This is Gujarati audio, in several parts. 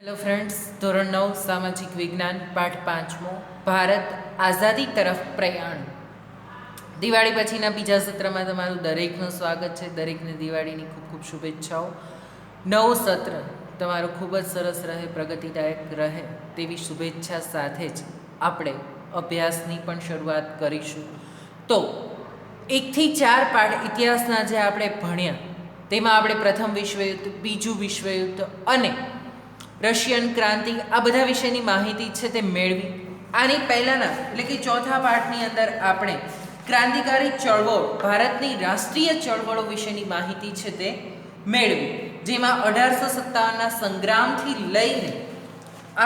હેલો ફ્રેન્ડ્સ, ધોરણ 9 સામાજિક વિજ્ઞાન પાઠ 5મો ભારત આઝાદી તરફ પ્રયાણ. દિવાળી પછીના બીજા સત્રમાં તમારું દરેકનું સ્વાગત છે. દરેકને દિવાળીની ખૂબ ખૂબ શુભેચ્છાઓ. નવું સત્ર તમારું ખૂબ જ સરસ રહે, પ્રગતિદાયક રહે તેવી શુભેચ્છા સાથે જ આપણે અભ્યાસની પણ શરૂઆત કરીશું. તો 1 થી 4 પાઠ ઇતિહાસના જે આપણે ભણ્યા તેમાં આપણે પ્રથમ વિશ્વયુદ્ધ, બીજું વિશ્વયુદ્ધ અને રશિયન ક્રાંતિ આ બધા વિશેની માહિતી છે તે મેળવી. આની પહેલાંના એટલે કે ચોથા પાઠની અંદર આપણે ક્રાંતિકારી ચળવળ, ભારતની રાષ્ટ્રીય ચળવળો વિશેની માહિતી છે તે મેળવી, જેમાં 1857ના સંગ્રામથી લઈને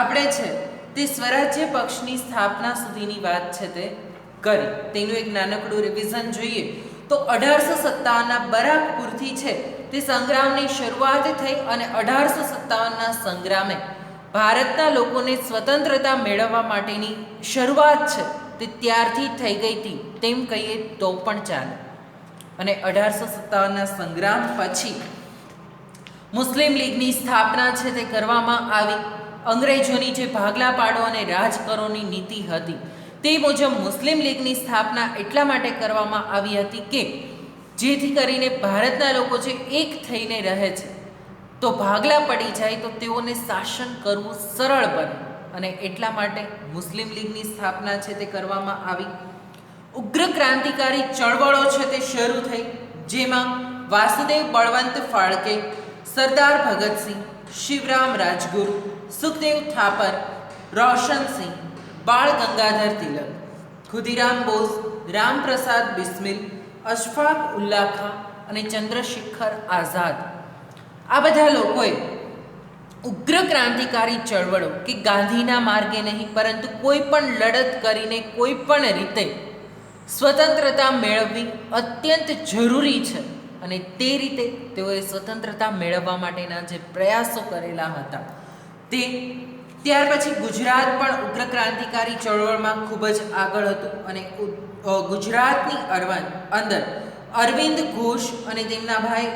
આપણે છે તે સ્વરાજ્ય પક્ષની સ્થાપના સુધીની વાત છે તે કરી. તેનું એક નાનકડું રિવિઝન જોઈએ તો 1857ના બરાકપુરથી છે તે સંગ્રામની શરૂઆત થઈ અને 1857ના સંગ્રામે ભારતના લોકોને સ્વતંત્રતા મેળવવા માટેની શરૂઆત છે તે ત્યારથી થઈ ગઈ હતી તેમ કહીએ તો પણ ચાલે. અને 1857ના સંગ્રામ પછી મુસ્લિમ લીગની સ્થાપના છે તે કરવામાં આવી. અંગ્રેજોની જે ભાગલા પાડો અને રાજ કરોની નીતિ હતી તે મુજબ મુસ્લિમ લીગની સ્થાપના એટલા માટે કરવામાં આવી હતી કે જેથી કરીને ભારતના લોકો જે એક થઈને રહે છે તો ભાગલા પડી જાય તો તેઓને શાસન કરવું સરળ બને, અને એટલા માટે મુસ્લિમ લીગની સ્થાપના છે તે કરવામાં આવી. ઉગ્ર ક્રાંતિકારી ચળવળો છે તે શરૂ થઈ, જેમાં વાસુદેવ બળવંત ફાળકે, સરદાર ભગતસિંહ, શિવરામ રાજગુરુ, સુખદેવ થાપર, રોશનસિંહ, બાળ ગંગાધર તિલક, ખુદીરામ બોઝ, રામપ્રસાદ બિસ્મિલ, અશફાક ઉલ્લા ખાં અને ચંદ્રશેખર આઝાદ આ બધા લોકોએ ઉગ્ર ક્રાંતિકારી ચળવળો કે ગાંધીના માર્ગે નહીં પરંતુ કોઈ પણ લડત કરીને કોઈ પણ રીતે સ્વતંત્રતા મેળવવી અત્યંત જરૂરી છે, અને તે રીતે તેઓએ સ્વતંત્રતા મેળવવા માટેના જે પ્રયાસો કરેલા હતા તે. ત્યાર પછી ગુજરાત પણ ઉગ્ર ક્રાંતિકારી ચળવળમાં ખૂબ જ આગળ હતું, અને ગુજરાતની અંદર અરવિંદ ઘોષ અને તેમના ભાઈ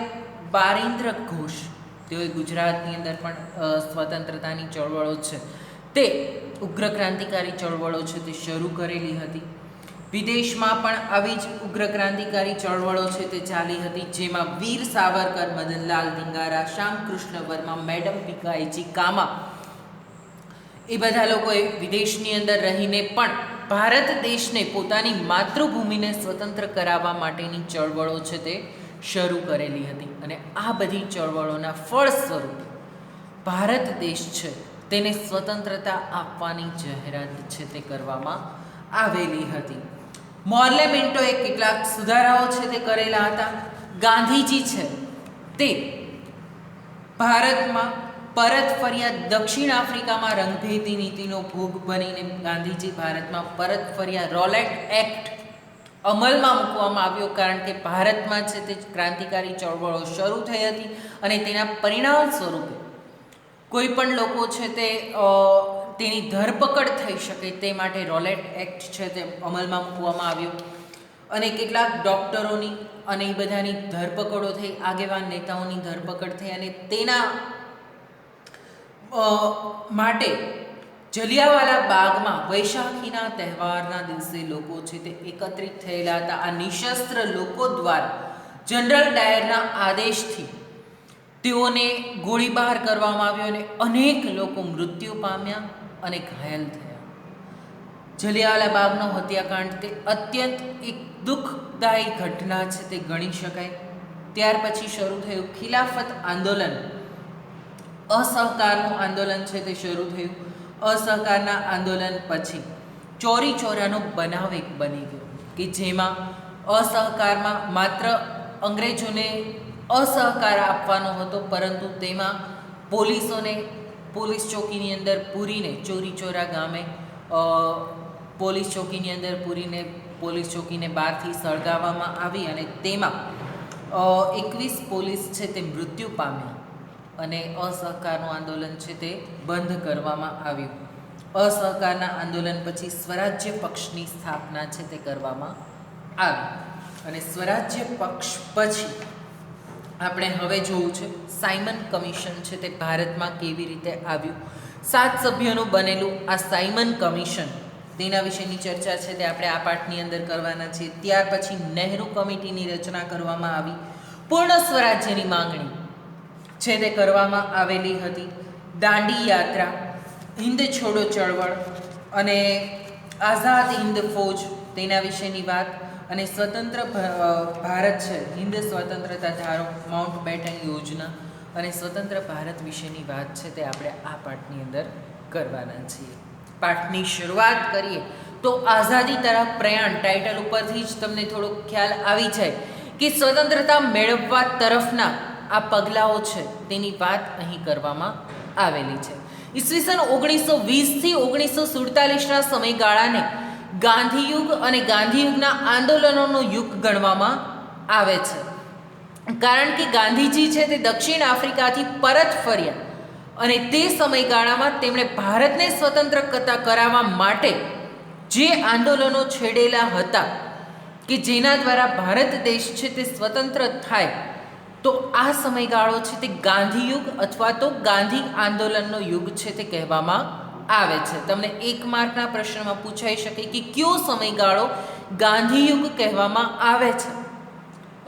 બારિન્દ્ર ઘોષ તેઓએ ગુજરાતની અંદર પણ સ્વતંત્રતાની ચળવળો છે તે ઉગ્ર ક્રાંતિકારી ચળવળો છે તે શરૂ કરેલી હતી. વિદેશમાં પણ આવી જ ઉગ્ર ક્રાંતિકારી ચળવળો છે તે ચાલી હતી, જેમાં વીર સાવરકર, મદનલાલ ધીંગારા, શ્યામકૃષ્ણ વર્મા, મેડમ ભીખાઈજી કામા એ બધા લોકોએ વિદેશની અંદર રહીને પણ ભારત દેશને પોતાની માતૃભૂમિને સ્વતંત્ર કરાવવા માટેની ચળવળો છે તે શરૂ કરેલી હતી. અને આ બધી ચળવળોના ફળ સ્વરૂપે ભારત દેશ છે તેને સ્વતંત્રતા આપવાની જાહેરાત છે તે કરવામાં આવેલી હતી. મોર્લે મિન્ટોએ કેટલાક સુધારાઓ છે તે કરેલા હતા. ગાંધીજી છે તે ભારતમાં પરત ફર્યા. દક્ષિણ આફ્રિકામાં રંગભેદી નીતિનો ભોગ બનીને ગાંધીજી ભારતમાં પરત ફર્યા. રોલેટ એક્ટ અમલમાં મૂકવામાં આવ્યો, કારણ કે ભારતમાં છે તે ક્રાંતિકારી ચળવળો શરૂ થઈ હતી અને તેના પરિણામ સ્વરૂપે કોઈ પણ લોકો છે તે તેની ધરપકડ થઈ શકે તે માટે રોલેટ એક્ટ છે તે અમલમાં મૂકવામાં આવ્યો. અને કેટલાક ડૉક્ટરોની અને એ બધાની ધરપકડો થઈ, આગેવાન નેતાઓની ધરપકડ થઈ, અને તેના માટે જલિયાવાલા બાગમાં વૈશાખીના તહેવારના દિવસે લોકો છે તે એકત્રિત થયેલા હતા. આ નિશસ્ત્ર લોકો દ્વારા જનરલ ડાયરના આદેશથી તેઓને ગોળીબાર કરવામાં આવ્યો અને અનેક લોકો મૃત્યુ પામ્યા અને ઘાયલ થયા. જલિયાવાલા બાગનો હત્યાકાંડ તે અત્યંત એક દુઃખદાયી ઘટના છે તે ગણી શકાય. ત્યાર પછી શરૂ થયું ખિલાફત આંદોલન. અસહકારનું આંદોલન છે તે શરૂ થયું. અસહકારના આંદોલન પછી ચોરી ચોરાનો બનાવ એક બની ગયો કે જેમાં અસહકારમાં માત્ર અંગ્રેજોને અસહકાર આપવાનો હતો, પરંતુ તેમાં પોલીસ ચોકીની અંદર પૂરીને ચોરી ચોરા ગામે પોલીસ ચોકીની અંદર પૂરીને પોલીસ ચોકીને બહારથી સળગાવવામાં આવી, અને તેમાં 21 પોલીસ છે તે મૃત્યુ પામ્યા અને અસહકારનું આંદોલન છે તે બંધ કરવામાં આવ્યું. અસહકારના આંદોલન પછી સ્વરાજ્ય પક્ષની સ્થાપના છે તે કરવામાં આવી, અને સ્વરાજ્ય પક્ષ પછી આપણે હવે જોવું છે સાયમન કમિશન છે તે ભારતમાં કેવી રીતે આવ્યું. 7 સભ્યોનું બનેલું આ સાયમન કમિશન, તેના વિશેની ચર્ચા છે તે આપણે આ પાઠની અંદર કરવાના છીએ. ત્યાર પછી નહેરુ કમિટીની રચના કરવામાં આવી. પૂર્ણ સ્વરાજ્યની માંગણી છે તે કરવામાં આવેલી હતી. દાંડી યાત્રા, હિન્દ છોડો ચળવળ અને આઝાદ હિન્દ ફૌજ તેના વિશેની વાત, અને સ્વતંત્ર ભારત છે, હિન્દ સ્વતંત્રતા ધારો, માઉન્ટ બેટન યોજના અને સ્વતંત્ર ભારત વિશેની વાત છે તે આપણે આ પાઠની અંદર કરવાના છીએ. પાઠની શરૂઆત કરીએ તો આઝાદી તરફ પ્રયાણ ટાઇટલ ઉપરથી જ તમને થોડો ખ્યાલ આવી જાય કે સ્વતંત્રતા મેળવવા તરફના આ પગલાઓ છે તેની વાત અહીં કરવામાં આવેલી છે. ઈસવીસન 1920થી 1947ના સમયગાળાને ગાંધીયુગ અને ગાંધીયુગના આંદોલનોનો યુગ ગણવામાં આવે છે. કારણ કે ગાંધીજી છે તે દક્ષિણ આફ્રિકાથી પરત ફર્યા અને તે સમયગાળામાં તેમણે ભારતને સ્વતંત્ર કરાવવા માટે જે આંદોલનો છેડેલા હતા કે જેના દ્વારા ભારત દેશ છે તે સ્વતંત્ર થાય, તો આ સમયગાળો છે તે ગાંધીયુગ અથવા તો ગાંધી આંદોલનનો યુગ છે તે કહેવામાં આવે છે. તમને 1 માર્કના પ્રશ્નમાં પૂછાઈ શકે કે કયો સમયગાળો ગાંધીયુગ કહેવામાં આવે છે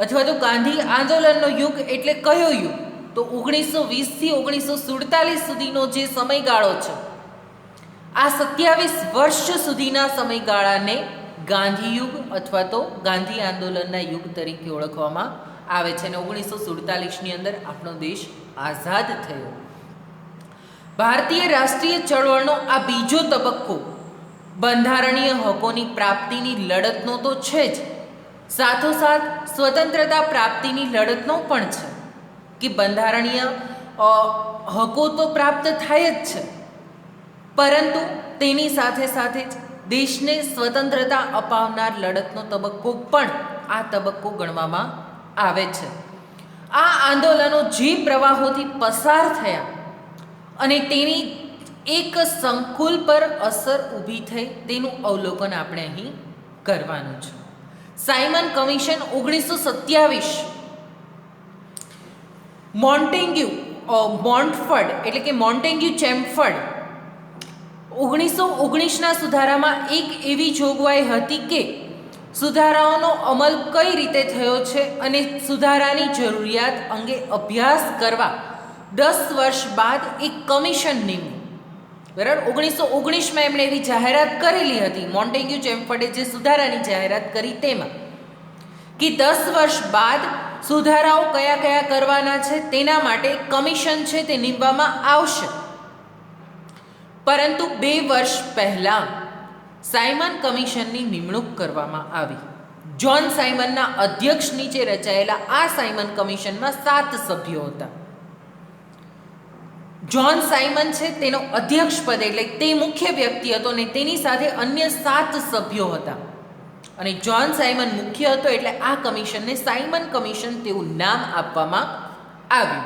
અથવા તો ગાંધી આંદોલનનો યુગ એટલે કયો યુગ? તો 1920થી 1947 સુધીનો જે સમયગાળો છે, આ 27 વર્ષ સુધીના સમયગાળાને ગાંધીયુગ અથવા તો ગાંધી આંદોલનના યુગ તરીકે ઓળખવામાં આવે છે. અને 1947ની અંદર આપણો દેશ આઝાદ થયો. ભારતીય રાષ્ટ્રીય ચળવળનો આ બીજો તબક્કો બંધારણીય હકોની પ્રાપ્તિની લડતનો તો છે જ, સાથોસાથ સ્વતંત્રતા પ્રાપ્તિની લડતનો પણ છે કે બંધારણીય હકો તો પ્રાપ્ત થાય જ છે, પરંતુ તેની સાથે સાથે જ દેશને સ્વતંત્રતા અપાવનાર લડતનો તબક્કો પણ આ તબક્કો ગણવામાં આવે છે. આ આંદોલનો જે પ્રવાહોથી પસાર થયા અને તેની એક સંકુલ પર અસર ઊભી થઈ તેનું અવલોકન આપણે અહીં કરવાનું છે. સાયમન કમિશન 1927, મોન્ટફર્ડ એટલે કે મોન્ટેગ્યુ ચેમ્ફર્ડ 1919ના સુધારામાં એક એવી જોગવાઈ હતી કે સુધારાઓનો અમલ કઈ રીતે થયો છે અને સુધારાની જરૂરિયાત અંગે અભ્યાસ કરવા 10 વર્ષ બાદ એક કમિશન નીમ્યું. બરાબર, 1919માં એમણે એવી જાહેરાત કરેલી હતી, મોન્ટેગ્યુ ચેમ્ફર્ડે જે સુધારાની જાહેરાત કરી તેમાં કે 10 વર્ષ બાદ સુધારાઓ કયા કયા કરવાના છે તેના માટે કમિશન છે તે નીમવામાં આવશે. પરંતુ 2 વર્ષ પહેલાં સાયમન કમિશનની નિમણૂક કરવામાં આવી. જ્હોન સાયમનના અધ્યક્ષ નીચે રચાયેલા આ સાયમન કમિશનમાં 7 સભ્યો હતા. જ્હોન સાયમન છે તેનો અધ્યક્ષ પદ એટલે તે મુખ્ય વ્યક્તિ હતો અને તેની સાથે અન્ય 7 સભ્યો હતા. અને જ્હોન સાયમન મુખ્ય હતો એટલે આ કમિશનને સાયમન કમિશન તેવું નામ આપવામાં આવ્યું.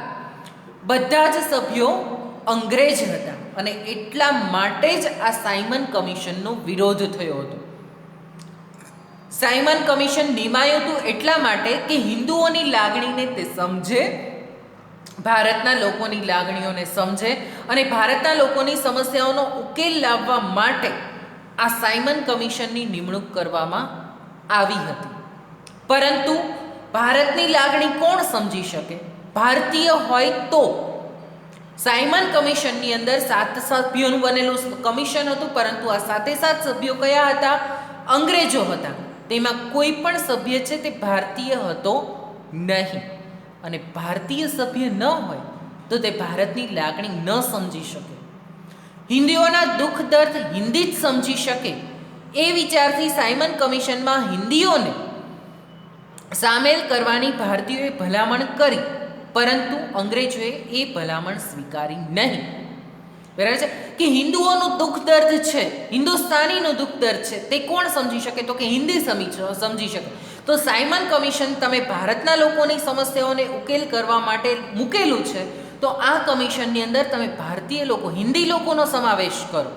બધા જ સભ્યો અંગ્રેજ હતા અને એટલા માટે જ આ સાયમન કમિશનનો વિરોધ થયો હતો. સાયમન કમિશન નિમાયું હતું એટલા માટે કે હિન્દુઓની લાગણીને તે સમજે, ભારતના લોકોની લાગણીઓને સમજે અને ભારતના લોકોની સમસ્યાઓનો ઉકેલ લાવવા માટે આ સાયમન કમિશનની નિમણૂક કરવામાં આવી હતી. પરંતુ ભારતની લાગણી કોણ સમજી શકે? ભારતીય હોય તો. સાયમન કમિશનની અંદર 7 સભ્યોનું બનેલું કમિશન હતું, પરંતુ આ 7 સભ્યો કયા હતા? અંગ્રેજો હતા. તેમાં કોઈ પણ સભ્ય છે તે ભારતીય હતો નહીં, અને ભારતીય સભ્ય ન હોય તો તે ભારતની લાગણી ન સમજી શકે. હિન્દીઓના દુઃખ દર્દ હિન્દી જ સમજી શકે એ વિચારથી સાયમન કમિશનમાં હિન્દીઓને સામેલ કરવાની ભારતીયોએ ભલામણ કરી, પરંતુ અંગ્રેજોએ એ ભલામણ સ્વીકારી નહીં. બરાબર છે કે હિન્દુઓનું દુઃખ દર્દ છે, હિન્દુસ્તાનીનું દુઃખ દર્દ છે, તે કોણ સમજી શકે? તો કે હિન્દી સમજી શકે. તો સાયમન કમિશન તમે ભારતના લોકોની સમસ્યાઓને ઉકેલ કરવા માટે મૂકેલું છે, તો આ કમિશનની અંદર તમે ભારતીય લોકો, હિન્દી લોકોનો સમાવેશ કરો.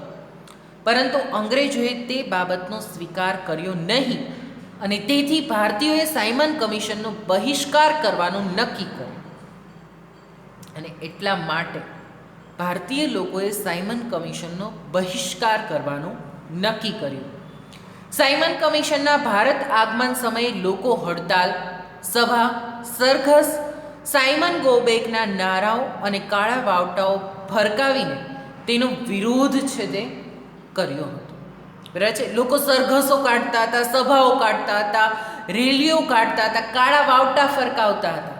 પરંતુ અંગ્રેજોએ તે બાબતનો સ્વીકાર કર્યો નહીં અને તેથી ભારતીયોએ સાયમન કમિશનનો બહિષ્કાર કરવાનું નક્કી કર્યું. અને એટલા માટે ભારતીય લોકોએ સાયમન કમિશનનો બહિષ્કાર કરવાનું નક્કી કર્યું. સાયમન કમિશનના ભારત આગમન સમયે લોકો હડતાલ, સભા, સરઘસ, સાયમન ગો બેકના નારાઓ અને કાળા વાવટાઓ ફરકાવીને તેનો વિરોધ છે તે કર્યો હતો. બરાબર છે. લોકો સરઘસો કાઢતા હતા, સભાઓ કાઢતા હતા, રેલીઓ કાઢતા હતા, કાળા વાવટા ફરકાવતા હતા.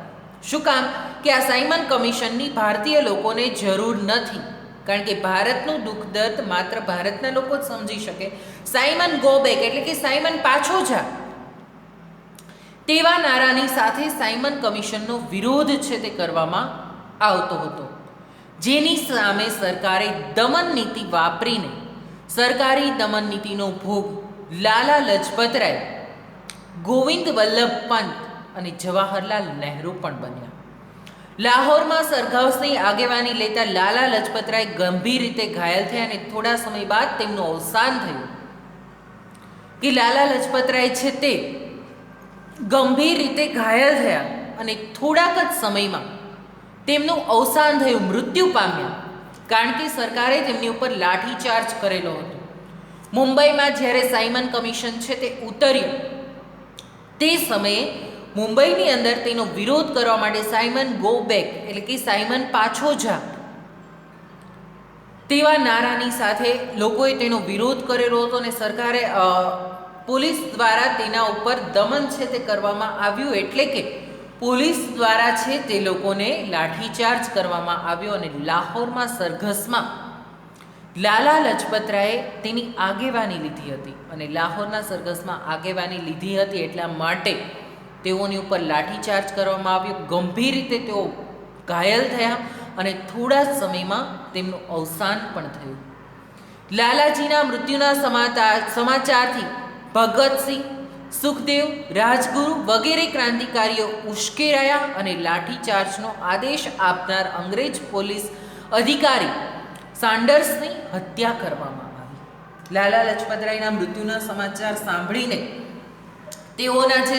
શું કામ? કે આ સાયમન કમિશનની ભારતીય લોકોને જરૂર નથી, કારણ કે ભારતનું દુઃખ દર્દ માત્ર ભારતના લોકો જ સમજી શકે. સાયમન ગો બેક એટલે કે સાયમન પાછો જા, તેવા નારાની સાથે સાયમન કમિશનનો વિરોધ છે તે કરવામાં આવતો હતો, જેની સામે સરકારે દમન નીતિ વાપરીને સરકારી દમન નીતિનો ભોગ લાલા લજપતરાય, ગોવિંદ વલ્લભ પંત અને જવાહરલાલ નહેરુ પણ બન્યા. લાહોરમાં સરઘસની આગેવાની લેતા લાલા લજપતરાય ગંભીર રીતે ઘાયલ થયા અને થોડા સમય બાદ તેમનું અવસાન થયું. કે લાલા લજપતરાય છે તે ગંભીર રીતે ઘાયલ થયા અને થોડાક જ સમયમાં તેમનું અવસાન થયું, મૃત્યુ પામ્યા, કારણ કે સરકારે તેમની ઉપર લાઠીચાર્જ કરેલો હતો. મુંબઈમાં જ્યારે સાયમન કમિશન છે તે ઉતર્યું તે સમયે મુંબઈની અંદર તેનો વિરોધ કરવા માટે સાયમન ગો બેક એટલે કે સાયમન પાછો જા તેવા નારાની સાથે લોકોએ તેનો વિરોધ કરેલો હતો અને સરકારે પોલીસ દ્વારા તેના ઉપર દમન છે તે કરવામાં આવ્યું. એટલે કે પોલીસ દ્વારા છે તે લોકોને લાઠીચાર્જ કરવામાં આવ્યો અને લાહોરમાં સરઘસમાં લાલા લજપતરાયે તેની આગેવાની લીધી હતી અને લાહોરના સરઘસમાં આગેવાની લીધી હતી એટલા માટે તેઓની ઉપર લાઠીચાર્જ કરવામાં આવ્યો. ગંભીર રીતે તેઓ ઘાયલ થયા અને થોડા જ સમયમાં તેમનું અવસાન પણ થયું. લાલાજીના મૃત્યુના સમાચારથી ભગતસિંહ, સુખદેવ, રાજગુરુ વગેરે ક્રાંતિકારીઓ ઉશ્કેરાયા અને લાઠીચાર્જનો આદેશ આપનાર અંગ્રેજ પોલીસ અધિકારી સાન્ડર્સની હત્યા કરવામાં આવી. લાલા લજપતરાયના મૃત્યુના સમાચાર સાંભળીને તેઓના જે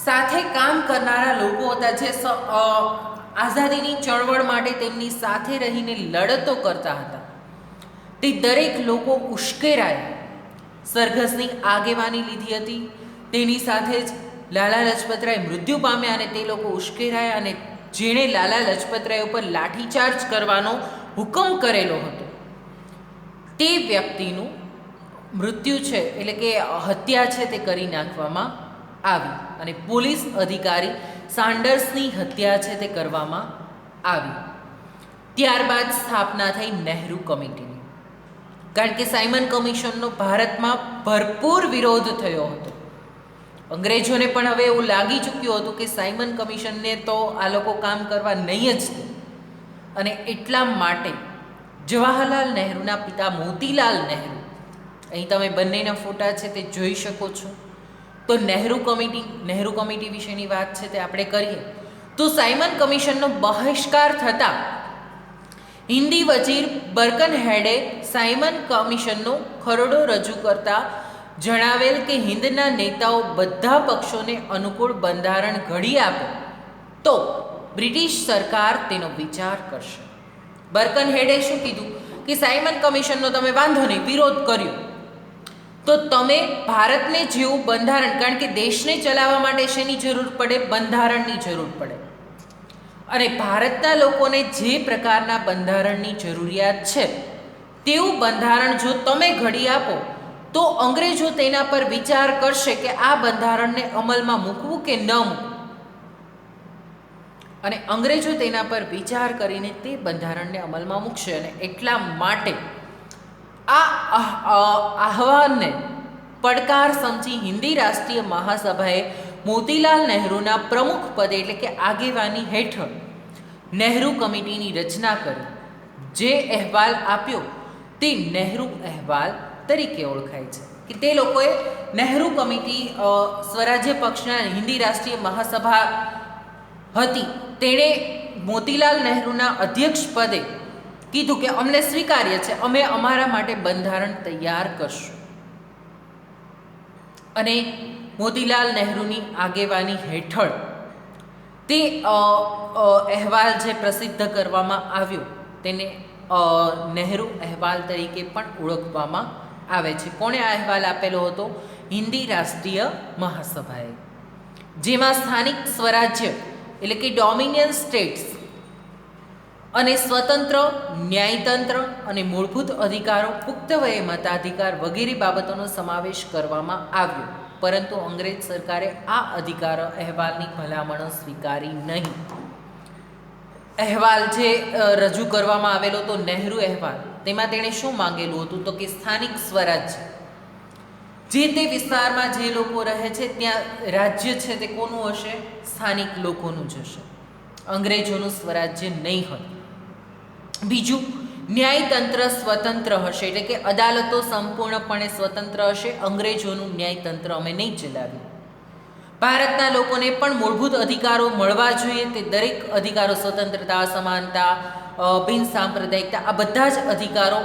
સાથે કામ કરનારા લોકો હતા, જે આઝાદીની ચળવળ માટે તેમની સાથે રહીને લડતો કરતા હતા, તે દરેક લોકો ઉશ્કેરાયા. સરઘસની આગેવાની લીધી હતી, તેની સાથે જ લાલા લજપતરાય મૃત્યુ પામ્યા અને તે લોકો ઉશ્કેરાયા અને જેણે લાલા લજપતરાય ઉપર લાઠીચાર્જ કરવાનો હુકમ કરેલો હતો તે વ્યક્તિનું મૃત્યુ છે એટલે કે હત્યા છે તે કરી નાખવામાં આવી અને પોલીસ અધિકારી સાન્ડર્સની હત્યા છે તે કરવામાં આવી. ત્યારબાદ સ્થાપના થઈ નહેરુ કમિટીની, કારણ કે સાયમન કમિશનનો ભારતમાં ભરપૂર વિરોધ થયો હતો. અંગ્રેજોને પણ હવે એવું લાગી ચૂક્યું હતું કે સાયમન કમિશનને તો આ લોકો કામ કરવા નહીં જ દે અને એટલા માટે જવાહરલાલ નહેરુના પિતા મોતીલાલ નહેરુ, અહીં તમે બંનેના ફોટા છે તે જોઈ શકો છો. તો નહેરુ કમિટી વિશેની વાત છે તે આપણે કરીએ તો સાયમન કમિશનનો બહિષ્કાર થતાં હિન્દી વજીર બર્કનહેડે સાયમન કમિશનનો ખરડો રજૂ કરતા જણાવેલ કે હિન્દના નેતાઓ બધા પક્ષોને અનુકૂળ બંધારણ ઘડી આપે તો બ્રિટિશ સરકાર તેનો વિચાર કરશે. બર્કનહેડે શું કીધું કે સાયમન કમિશનનો તમે વાંધો નહીં, વિરોધ કર્યો તો તમે ભારતને જેવું બંધારણ, કારણ કે દેશને ચલાવવા માટે શેની જરૂર પડે? બંધારણની જરૂર પડે. અને ભારતના લોકોને જે પ્રકારના બંધારણની જરૂરિયાત છે તેવું બંધારણ જો તમે ઘડી આપો તો અંગ્રેજો તેના પર વિચાર કરશે કે આ બંધારણને અમલમાં મૂકવું કે ન મૂકવું, અને અંગ્રેજો તેના પર વિચાર કરીને તે બંધારણને અમલમાં મૂકશે. અને એટલા માટે આ આહવાનને પડકાર સમજી હિન્દી રાષ્ટ્રીય મહાસભાએ મોતીલાલ નહેરુના પ્રમુખ પદે એટલે કે આગેવાની હેઠળ નહેરુ કમિટીની રચના કરી. જે અહેવાલ આપ્યો તે નહેરુ અહેવાલ તરીકે ઓળખાય છે. કે તે લોકોએ નહેરુ કમિટી, સ્વરાજ્ય પક્ષના હિન્દી રાષ્ટ્રીય મહાસભા હતી, તેણે મોતીલાલ નહેરુના અધ્યક્ષ પદે કીધું કે અમને સ્વીકાર્ય છે, અમે અમારા માટે બંધારણ તૈયાર કરશું. અને મોતીલાલ નહેરુની આગેવાની હેઠળ તે અહેવાલ જે પ્રસિદ્ધ કરવામાં આવ્યો તેને નહેરુ અહેવાલ તરીકે પણ ઓળખવામાં આવે છે. કોણે આ અહેવાલ આપેલો હતો? હિન્દી રાષ્ટ્રીય મહાસભાએ, જેમાં સ્થાનિક સ્વરાજ્ય એટલે કે ડોમિનિયન સ્ટેટ્સ અને સ્વતંત્ર ન્યાયતંત્ર અને મૂળભૂત અધિકારો, પુખ્ત વયે મતાધિકાર વગેરે બાબતોનો સમાવેશ કરવામાં આવ્યો. પરંતુ અંગ્રેજ સરકારે આ અધિકાર અહેવાલની ભલામણો સ્વીકારી નહીં. અહેવાલ જે રજૂ કરવામાં આવેલો હતો નહેરુ અહેવાલ, તેમાં તેણે શું માંગેલું હતું? તો કે સ્થાનિક સ્વરાજ્ય, જે તે વિસ્તારમાં જે લોકો રહે છે ત્યાં રાજ્ય છે તે કોનું હશે? સ્થાનિક લોકોનું જ હશે, અંગ્રેજોનું સ્વરાજ્ય નહીં હોય. બીજું, ન્યાયતંત્ર સ્વતંત્ર હશે, એટલે કે અદાલતો સંપૂર્ણપણે સ્વતંત્ર હશે, અંગ્રેજોનું ન્યાયતંત્ર અમે નહીં ચલાવીએ. ભારતના લોકોને પણ મૂળભૂત અધિકારો મળવા જોઈએ. તે દરેક અધિકારો, સ્વતંત્રતા, સમાનતા, બિન સાંપ્રદાયિકતા, આ બધા જ અધિકારો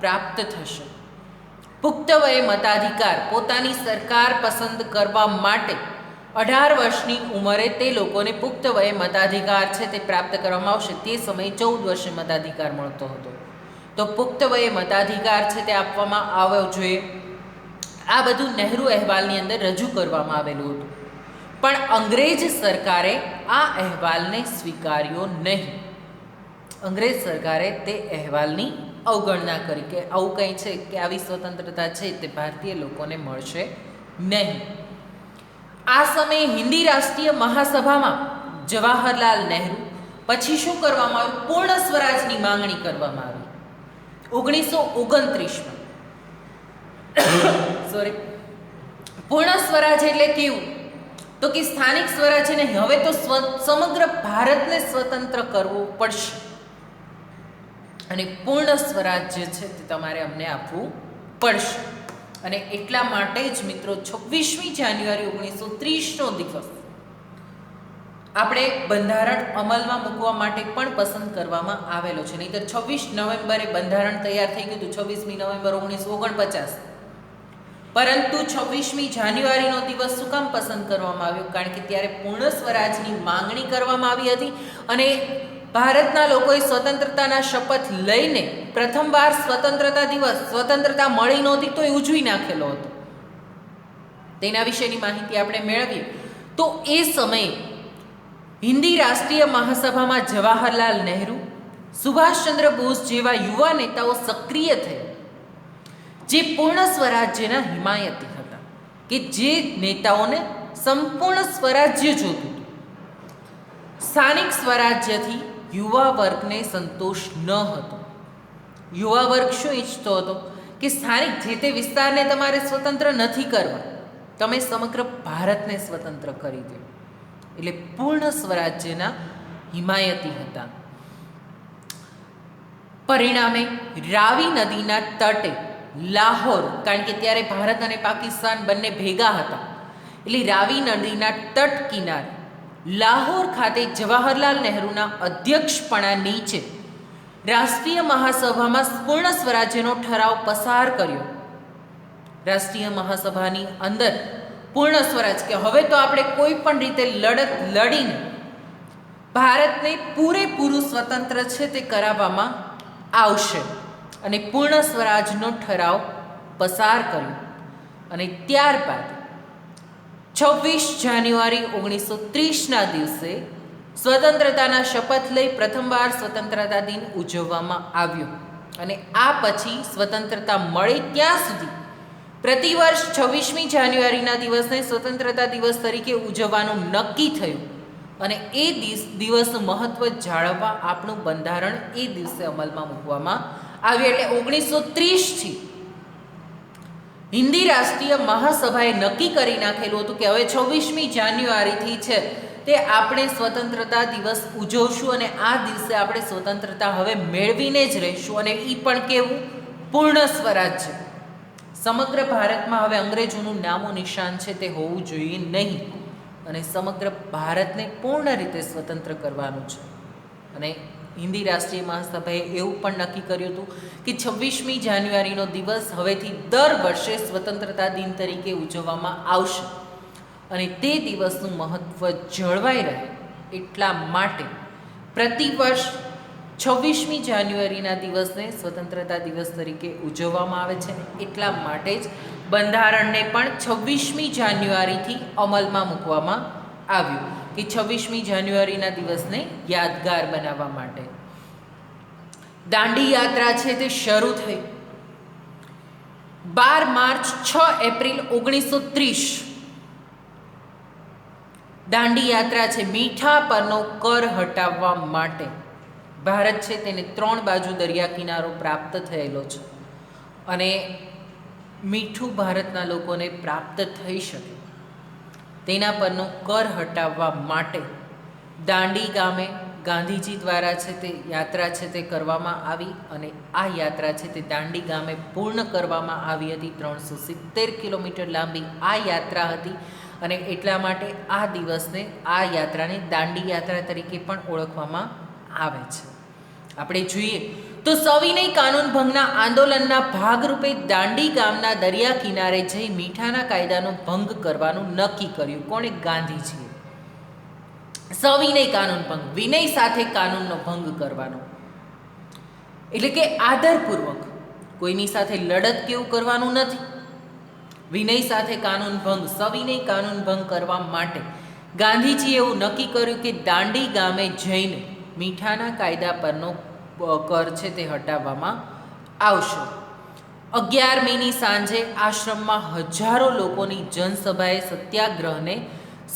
પ્રાપ્ત થશે. પુખ્ત વયે મતાધિકાર, પોતાની સરકાર પસંદ કરવા માટે 18 વર્ષની ઉંમરે તે લોકોને પુખ્ત વયે મતાધિકાર છે તે પ્રાપ્ત કરવામાં આવશે. તે સમયે 14 વર્ષે મતાધિકાર મળતો હતો, તો પુખ્ત વયે મતાધિકાર છે તે આપવામાં આવવો જોઈએ. આ બધું નહેરુ અહેવાલની અંદર રજૂ કરવામાં આવેલું હતું, પણ અંગ્રેજ સરકારે આ અહેવાલને સ્વીકાર્યો નહીં. અંગ્રેજ સરકારે તે અહેવાલની અવગણના કરી કે આવું કંઈ છે કે આવી સ્વતંત્રતા છે તે ભારતીય લોકોને મળશે નહીં. આ સમયે હિન્દી રાષ્ટ્રીય મહાસભામાં જવાહરલાલ નહેરુ, પછી શું કરવામાં આવ્યું? પૂર્ણ સ્વરાજની માંગણી કરવામાં આવી 1929માં. સોરી, પૂર્ણ સ્વરાજ એટલે કેવું? તો કે સ્થાનિક સ્વરાજ્યને હવે તો સમગ્ર ભારતને સ્વતંત્ર કરવું પડશે અને પૂર્ણ સ્વરાજ્ય છે તે તમારે અમને આપવું પડશે. અને એટલા માટે જ મિત્રો 26મી જાન્યુઆરી 1930નો દિવસ આપણે બંધારણ અમલમાં મૂકવા માટે પણ પસંદ કરવામાં આવેલો છે. નહીં તો 26 નવેમ્બરે બંધારણ તૈયાર થઈ ગયું હતું, 26મી નવેમ્બર 1949. પરંતુ 26મી જાન્યુઆરીનો દિવસ શું કામ પસંદ કરવામાં આવ્યો? કારણ કે ત્યારે પૂર્ણ સ્વરાજની માંગણી કરવામાં આવી હતી અને ભારતના લોકોએ સ્વતંત્રતાના શપથ લઈને પ્રથમવાર સ્વતંત્રતા દિવસ, સ્વતંત્રતા મળી નહોતી તો એ ઉજવી નાખેલો હતો. તેના વિશેની માહિતી આપણે મેળવીએ તો એ સમયે હિન્દી રાષ્ટ્રીય મહાસભામાં જવાહરલાલ નહેરુ, સુભાષચંદ્ર બોઝ જેવા યુવા નેતાઓ સક્રિય થયા, જે પૂર્ણ સ્વરાજ્યના હિમાયતી હતા, કે જે નેતાઓને સંપૂર્ણ સ્વરાજ્ય જોતું હતું. સ્થાનિક સ્વરાજ્યથી યુવા વર્ગને સંતોષ ન હતો. યુવા વર્ગ શું ઈચ્છતો હતો? કે સ્થાનિક જે તે વિસ્તારને તમારે સ્વતંત્ર નથી કરવા, તમે સમગ્ર ભારતને સ્વતંત્ર કરી દો. એટલે પૂર્ણ સ્વરાજ્યના હિમાયતી હતા. પરિણામે રાવી નદીના તટે લાહોર, કારણ કે ત્યારે ભારત અને પાકિસ્તાન બંને ભેગા હતા, એટલે રાવી નદીના તટ કિનારે લાહોર ખાતે જવાહરલાલ નહેરુના અધ્યક્ષપણા નીચે રાષ્ટ્રીય મહાસભામાં પૂર્ણ સ્વરાજ્યનો ઠરાવ પસાર કર્યો. રાષ્ટ્રીય મહાસભાની અંદર પૂર્ણ સ્વરાજ, કે હવે તો આપણે કોઈ પણ રીતે લડત લડીને ભારતને પૂરેપૂરું સ્વતંત્ર છે તે કરાવવામાં આવશે અને પૂર્ણ સ્વરાજનો ઠરાવ પસાર કર્યો. અને ત્યારબાદ 26 જાન્યુઆરી 1930ના દિવસે સ્વતંત્રતાના શપથ લઈ પ્રથમવાર સ્વતંત્રતા દિન ઉજવવામાં આવ્યો. અને આ પછી સ્વતંત્રતા મળી ત્યાં સુધી પ્રતિવર્ષ 26મી જાન્યુઆરીના દિવસને સ્વતંત્રતા દિવસ તરીકે ઉજવવાનું નક્કી થયું અને એ દિવસનું મહત્ત્વ જાળવવા આપણું બંધારણ એ દિવસે અમલમાં મૂકવામાં આવ્યું. એટલે 1930થી હિન્દી રાષ્ટ્રીય મહાસભાએ નક્કી કરી નાખેલું હતું કે હવે 26મી જાન્યુઆરીથી છે તે આપણે સ્વતંત્રતા દિવસ ઉજવશું અને આ દિવસે આપણે સ્વતંત્રતા હવે મેળવીને જ રહીશું. અને એ પણ કેવું? પૂર્ણ સ્વરાજ્ય. સમગ્ર ભારતમાં હવે અંગ્રેજોનું નામો નિશાન છે તે હોવું જોઈએ નહીં અને સમગ્ર ભારતને પૂર્ણ રીતે સ્વતંત્ર કરવાનું છે. અને હિન્દી રાષ્ટ્રીય મહાસભાએ એવું પણ નક્કી કર્યું હતું કે 26મી જાન્યુઆરીનો દિવસ હવેથી દર વર્ષે સ્વતંત્રતા દિન તરીકે ઉજવવામાં આવશે અને તે દિવસનું મહત્ત્વ જળવાઈ રહે એટલા માટે પ્રતિવર્ષ 26મી જાન્યુઆરીના દિવસને સ્વતંત્રતા દિવસ તરીકે ઉજવવામાં આવે છે. એટલા માટે જ બંધારણને પણ 26મી જાન્યુઆરીથી અમલમાં મૂકવામાં આવ્યું કે 26મી જાન્યુઆરીના દિવસને યાદગાર બનાવવા માટે. દાંડી યાત્રા છે તે શરૂ થઈ 12 માર્ચ 6 એપ્રિલ 1930. દાંડી યાત્રા છે મીઠા પરનો કર હટાવવા માટે. ભારત છે તેને 3 બાજુ દરિયા કિનારો પ્રાપ્ત થયેલો છે અને મીઠું ભારતના લોકોને પ્રાપ્ત થઈ શકે તેના પરનો કર હટાવવા માટે દાંડી ગામે ગાંધીજી દ્વારા છે તે યાત્રા છે તે કરવામાં આવી અને આ યાત્રા છે તે દાંડી ગામે પૂર્ણ કરવામાં આવી હતી. 370 કિલોમીટર લાંબી આ યાત્રા હતી અને એટલા માટે આ દિવસને આ યાત્રાને દાંડી યાત્રા તરીકે પણ ઓળખવામાં આવે છે. આપણે જોઈએ તો સવિનય કાનૂન ભંગના આંદોલનના ભાગરૂપે દાંડી ગામના દરિયા કિનારે જઈ મીઠાના કાયદાનો ભંગ કરવાનું નક્કી કર્યું. કોણે? ગાંધીજીએ. સવિનય કાનૂન ભંગ, વિનય સાથે કાનૂનનો ભંગ કરવાનો એટલે કે આદરપૂર્વક, કોઈની સાથે લડત કેવું કરવાનું નથી. વિનય સાથે કાનૂન ભંગ, સવિનય કાનૂન ભંગ કરવા માટે ગાંધીજીએ એવું નક્કી કર્યું કે દાંડી ગામે જઈને મીઠાના કાયદા પરનો કર છે તે હટાવવામાં આવશે. 11મીની સાંજે આશ્રમમાં હજારો લોકોની જનસભાએ સત્યાગ્રહને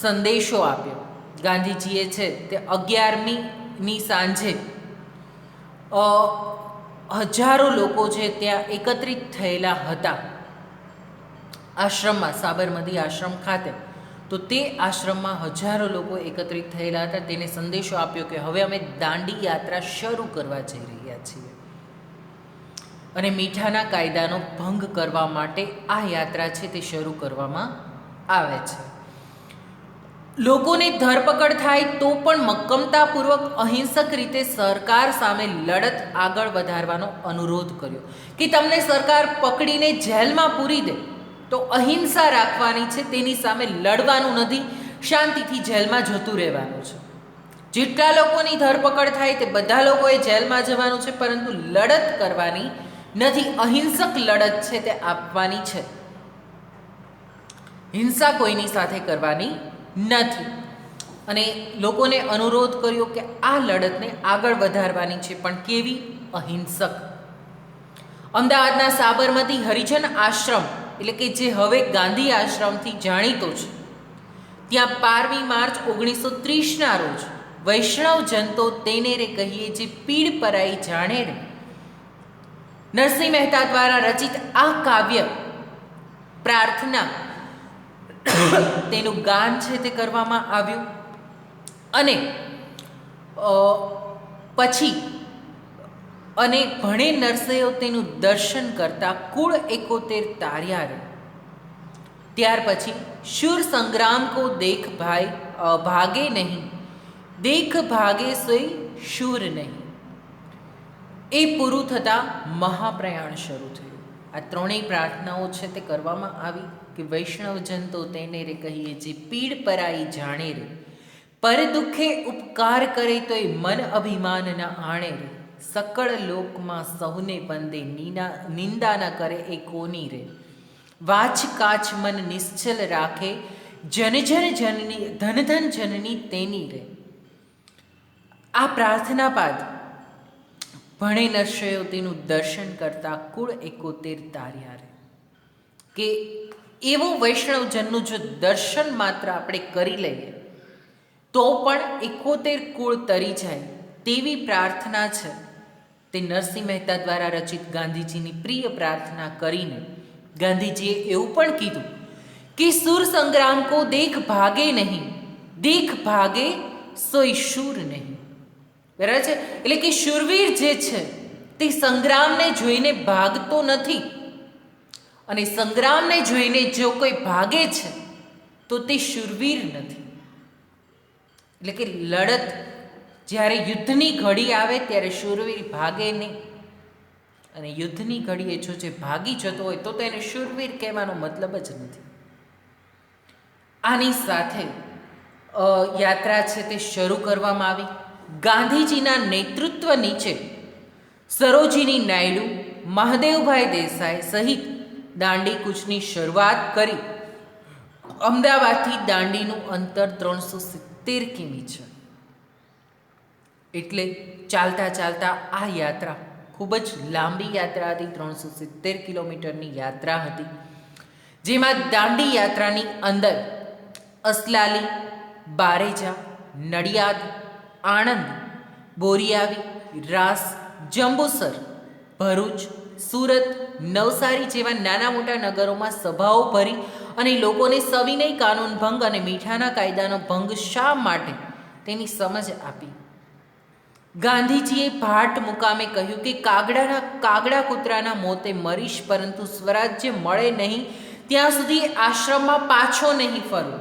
સંદેશો આપ્યો. ગાંધીજીએ છે તે 11મીની સાંજે હજારો લોકો છે ત્યાં એકત્રિત થયેલા હતા આશ્રમમાં, સાબરમતી આશ્રમ ખાતે. તો તે આશ્રમમાં હજારો લોકો એકત્રિત થયેલા હતા. તેને સંદેશો આપ્યો કે હવે અમે દાંડી યાત્રા શરૂ કરવા જઈ રહ્યા છીએ અને મીઠાના કાયદાનો ભંગ કરવા માટે આ યાત્રા છે તે શરૂ કરવામાં આવે છે. લોકોને ધરપકડ થાય તો પણ મક્કમતાપૂર્વક અહિંસક રીતે સરકાર સામે લડત આગળ વધારવાનો અનુરોધ કર્યો કે તમને સરકાર પકડીને જેલમાં પૂરી દે તો અહિંસા રાખવાની છે, તેની સામે લડવાનું નથી, શાંતિથી જેલમાં જતું રહેવાનું છે. જેટલા લોકોની ધરપકડ થાય તે બધા લોકોએ જેલમાં જવાનું છે, પરંતુ લડત કરવાની નથી. અહિંસક લડત છે તે આપવાની છે, હિંસા કોઈની સાથે કરવાની નથી. અને લોકોને અનુરોધ કર્યો કે આ લડતને આગળ વધારવાની છે, પણ કેવી? અહિંસક. અમદાવાદના સાબરમતી હરિજન આશ્રમ એટલે કે જે હવે ગાંધી આશ્રમથી જાણીતો છે, ત્યાં 12મી માર્ચ 1930ના રોજ વૈષ્ણવ જનતો તેને રે કહીએ જે પીડ પરાઈ જાણે રે નરસિંહ મહેતા દ્વારા રચિત આ કાવ્ય પ્રાર્થના તેનું ગાન છે તે કરવામાં આવ્યું. અને પછી અને ભણે નરસૈયો તેનું દર્શન કરતા કુળ 71 તાર્યા રે. ત્યાર પછી શૂર સંગ્રામ કો દેખ ભાઈ ભાગે નહીં, દેખ ભાગે સોઈ શૂર નહીં. એ પૂરું થતાં મહાપ્રયાણ શરૂ થયું. આ ત્રણેય પ્રાર્થનાઓ છે તે કરવામાં આવી કે વૈષ્ણવજન તો તેને રે કહીએ જે પીડ પરાઈ જાણે રે, પર દુઃખે ઉપકાર કરે તોય મન અભિમાન ના આણે રે, સકળ લોકમાં સહુને બંદે નિંદા ન કરે એ કોની રે, વાચ કાચ મન નિશ્ચલ રાખે જન જન જનની ધન ધન જનની તેની રે. આ પ્રાર્થના બાદ ભણે નરસૈયો તેનું દર્શન કરતા કુળ 71 તાર્યા રે. કે એવો વૈષ્ણવજનનું જો દર્શન માત્ર આપણે કરી લઈએ તો પણ 71 કુળ તરી જાય તેવી પ્રાર્થના છે તે નરસિંહ મહેતા દ્વારા રચિત ગાંધીજીની પ્રિય પ્રાર્થના કરીને ગાંધીજીએ એવું પણ કીધું કે સુર સંગ્રામ કો દેખ ભાગે નહીં, દેખ ભાગે સોઈ શૂર નહીં. બરાબર છે? એટલે કે શૂરવીર જે છે તે સંગ્રામને જોઈને ભાગતો નથી, અને સંગ્રામને જોઈને જો કોઈ ભાગે છે તો તે શૂરવીર નથી. એટલે કે લડત જ્યારે યુદ્ધની ઘડી આવે ત્યારે શૂરવીર ભાગે નહીં, અને યુદ્ધની ઘડીએ જો જે ભાગી જતો હોય તો તેને શૂરવીર કહેવાનો મતલબ જ નથી. આની સાથે યાત્રા છે તે શરૂ કરવામાં આવી. ગાંધીજીના નેતૃત્વ નીચે સરોજિની નાયડુ, મહાદેવભાઈ દેસાઈ સહિત દાંડી કૂચની શરૂઆત કરી. અમદાવાદથી દાંડીનું અંતર 370 કિમી છે. એટલે ચાલતા ચાલતા આ યાત્રા ખૂબ જ લાંબી યાત્રા હતી. 370 કિલોમીટરની યાત્રા હતી, જેમાં દાંડી યાત્રાની અંદર અસલાલી, બારેજા, નડિયાદ, આણંદ, બોરિયાવી, રાસ, જંબુસર, ભરૂચ, સુરત, નવસારી જેવા નાના મોટા નગરોમાં સભાઓ ભરી અને લોકોને સવિનય કાનૂન ભંગ અને મીઠાના કાયદાનો ભંગ શા માટે તેની સમજ આપી. ગાંધીજીએ ભાટ મુકામે કહ્યું કે કાગડા કૂતરાના મોતે મરીશ, પરંતુ સ્વરાજ્ય મળે નહીં ત્યાં સુધી આશ્રમમાં પાછો નહીં ફરું.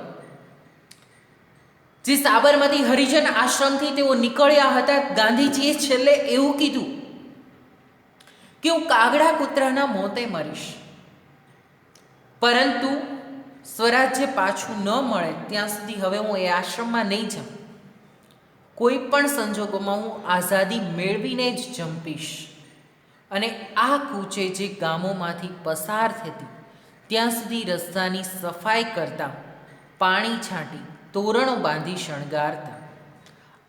જે સાબરમતી હરિજન આશ્રમથી તેઓ નીકળ્યા હતા, ગાંધીજીએ છેલ્લે એવું કીધું કે હું કાગડા કૂતરાના મોતે મરીશ, પરંતુ સ્વરાજ્ય પાછું ન મળે ત્યાં સુધી હવે હું એ આશ્રમમાં નહીં જાઉં. કોઈ પણ સંજોગોમાં હું આઝાદી મેળવીને જ જંપીશ. અને આ કૂચે જે ગામોમાંથી પસાર થતી ત્યાં સુધી રસ્તાની સફાઈ કરતા, પાણી છાંટી, તોરણો બાંધી શણગારતા.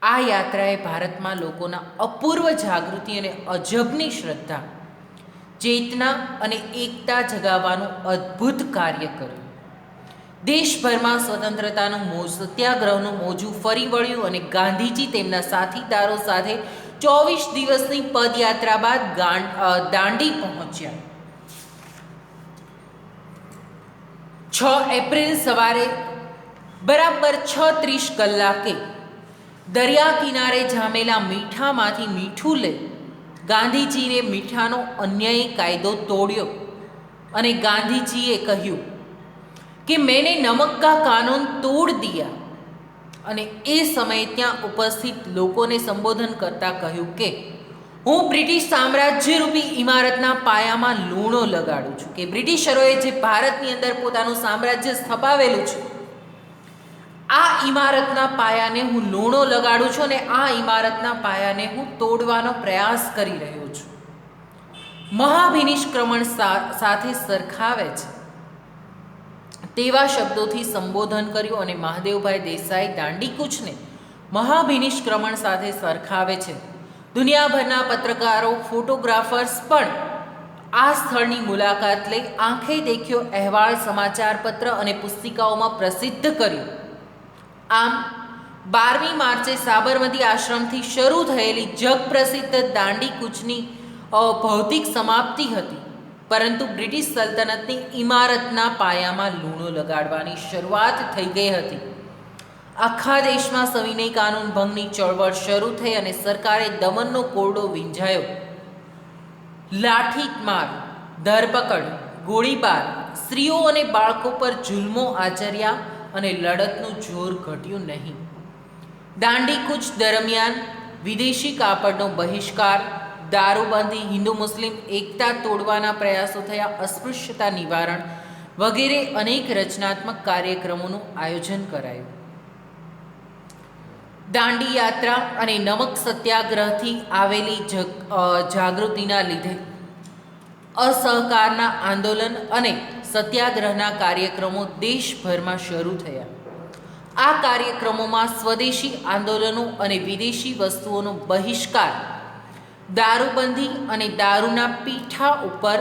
આ યાત્રાએ ભારતમાં લોકોના અપૂર્વ જાગૃતિ અને અજબની શ્રદ્ધા, ચેતના અને એકતા જગાવવાનું અદ્ભુત કાર્ય કર્યું. દેશભરમાં સ્વતંત્રતાનું સત્યાગ્રહનું મોજું ફરી વળ્યું અને ગાંધીજી તેમના સાથીદારો સાથે 24 દિવસની પદયાત્રા બાદ દાંડી પહોંચ્યા. 6 એપ્રિલ સવારે બરાબર 6:30 કલાકે દરિયા કિનારે જામેલા મીઠામાંથી મીઠું લઈ ગાંધીજીએ મીઠાનો અન્યાયી કાયદો તોડ્યો અને ગાંધીજીએ કહ્યું कि मैंने नमक का कानून तोड़ दिया. અને એ સમયે ત્યાં ઉપસ્થિત લોકોને સંબોધન કરતા કહ્યું કે હું બ્રિટિશ સામ્રાજ્ય રૂપી ઇમારતના પાયામાં લૂણો લગાડું છું. કે બ્રિટિશરોએ જે ભારતની અંદર પોતાનું સામ્રાજ્ય સ્થપાવેલું છે, આ ઇમારતના પાયાને હું લૂણો લગાડું છું અને આ ઇમારતના પાયાને હું તોડવાનો પ્રયાસ કરી રહ્યો છું. મહાભિનિષ્ક્રમણ સાથે સરખાવે છે તેવા શબ્દોથી સંબોધન કર્યું અને મહાદેવભાઈ દેસાઈ દાંડી કૂચને મહાભિનિષ્ક્રમણ સાથે સરખાવે છે. દુનિયાભરના પત્રકારો, ફોટોગ્રાફર્સ પણ આ સ્થળની મુલાકાત લઈ આંખે દેખ્યો અહેવાલ સમાચારપત્ર અને પુસ્તિકાઓમાં પ્રસિદ્ધ કર્યું. આમ 12મી માર્ચે સાબરમતી આશ્રમથી શરૂ થયેલી જગપ્રસિદ્ધ દાંડી કૂચની ભૌતિક સમાપ્તિ હતી, પરંતુ બ્રિટિશ સલ્તનતની ઇમારતના પાયામાં લૂણો લગાડવાની શરૂઆત થઈ ગઈ હતી. આખા દેશમાં સવિનય કાનૂન ભંગની ચળવળ શરૂ થઈ અને સરકારે દમનનો કોરડો વીંઝાયો. લાઠીમાર, ધરપકડ, ગોળીબાર, સ્ત્રીઓ અને બાળકો પર જુલ્મો આચર્યા અને લડતનું જોર ઘટ્યું નહીં. દાંડી કૂચ દરમિયાન વિદેશી કાપડનો બહિષ્કાર, દારૂબંધી, હિન્દુ મુસ્લિમ એકતા તોડવાના પ્રયાસો થયા, અસ્પૃશ્યતા નિવારણ વગેરે અનેક રચનાત્મક કાર્યક્રમોનું આયોજન કરાયું. દાંડી યાત્રા અને નમક સત્યાગ્રહથી આવેલી જાગૃતિના લીધે અસહકારના આંદોલન અને સત્યાગ્રહના કાર્યક્રમો દેશભરમાં શરૂ થયા. આ કાર્યક્રમોમાં સ્વદેશી આંદોલનો અને વિદેશી વસ્તુઓનો બહિષ્કાર, દારૂબંધી અને દારૂના પીઠા ઉપર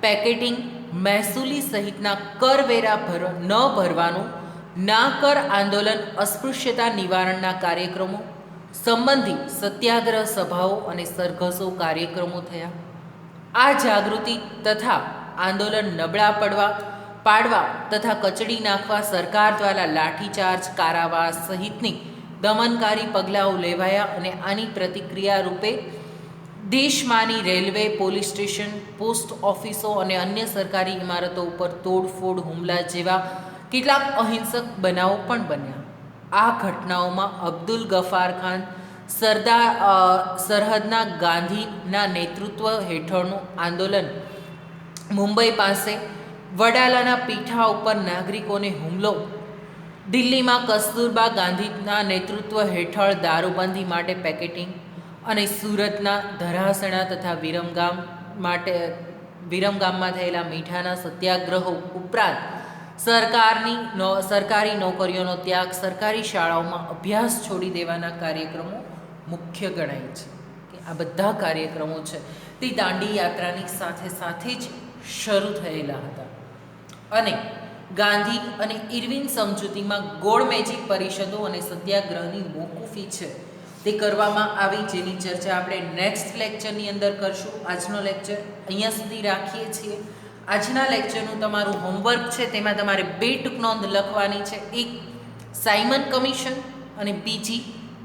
પેકેટિંગ, મહેસૂલી સહિતના કરવેરા ન ભરવાનું, ના કર આંદોલન, અસ્પૃશ્યતા નિવારણના કાર્યક્રમો સંબંધી સત્યાગ્રહ સભાઓ અને સરઘસો કાર્યક્રમો થયા. આ જાગૃતિ તથા આંદોલન નબળા પાડવા તથા કચડી નાખવા સરકાર દ્વારા લાઠીચાર્જ, કારાવાસ સહિતની દમનકારી પગલાઓ લેવાયા અને આની પ્રતિક્રિયા રૂપે દેશમાંની રેલવે, પોલીસ સ્ટેશન, પોસ્ટ ઓફિસો અને અન્ય સરકારી ઇમારતો ઉપર તોડફોડ હુમલા જેવા કેટલાક અહિંસક બનાવો પણ બન્યા. આ ઘટનાઓમાં અબ્દુલ ગફાર ખાન સરહદના ગાંધીના નેતૃત્વ હેઠળનું આંદોલન, મુંબઈ પાસે વડાલાના પીઠા ઉપર નાગરિકોને હુમલો, દિલ્હીમાં કસ્તુરબા ગાંધીના નેતૃત્વ હેઠળ દારૂબંધી માટે પેકેટિંગ અને સુરતના ધરાસણા તથા વિરમગામમાં થયેલા મીઠાના સત્યાગ્રહો ઉપરાંત સરકારી નોકરીઓનો ત્યાગ, સરકારી શાળાઓમાં અભ્યાસ છોડી દેવાના કાર્યક્રમો મુખ્ય ગણાય છે. કે આ બધા કાર્યક્રમો છે તે દાંડી યાત્રાની સાથે સાથે જ શરૂ થયેલા હતા અને ગાંધી અને ઇરવિન સમજૂતીમાં ગોળમેજી પરિષદો અને સત્યાગ્રહની મોકૂફી છે તે કરવામાં આવી, જેની ચર્ચા આપણે નેક્સ્ટ લેક્ચરની અંદર કરશું. આજનો લેક્ચર અહીંયા સુધી રાખીએ છીએ. આજના લેક્ચરનું તમારું હોમવર્ક છે તેમાં તમારે 2 ટૂંકનોંધ લખવાની છે, એક સાયમન કમિશન અને બીજી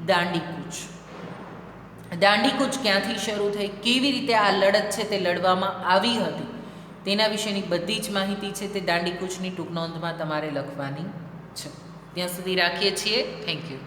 દાંડીકૂચ. દાંડીકૂચ ક્યાંથી શરૂ થઈ, કેવી રીતે આ લડત છે તે લડવામાં આવી હતી તેના વિશેની બધી જ માહિતી છે તે દાંડીકૂચની ટૂંકનોંધમાં તમારે લખવાની છે. ત્યાં સુધી રાખીએ છીએ. Thank you.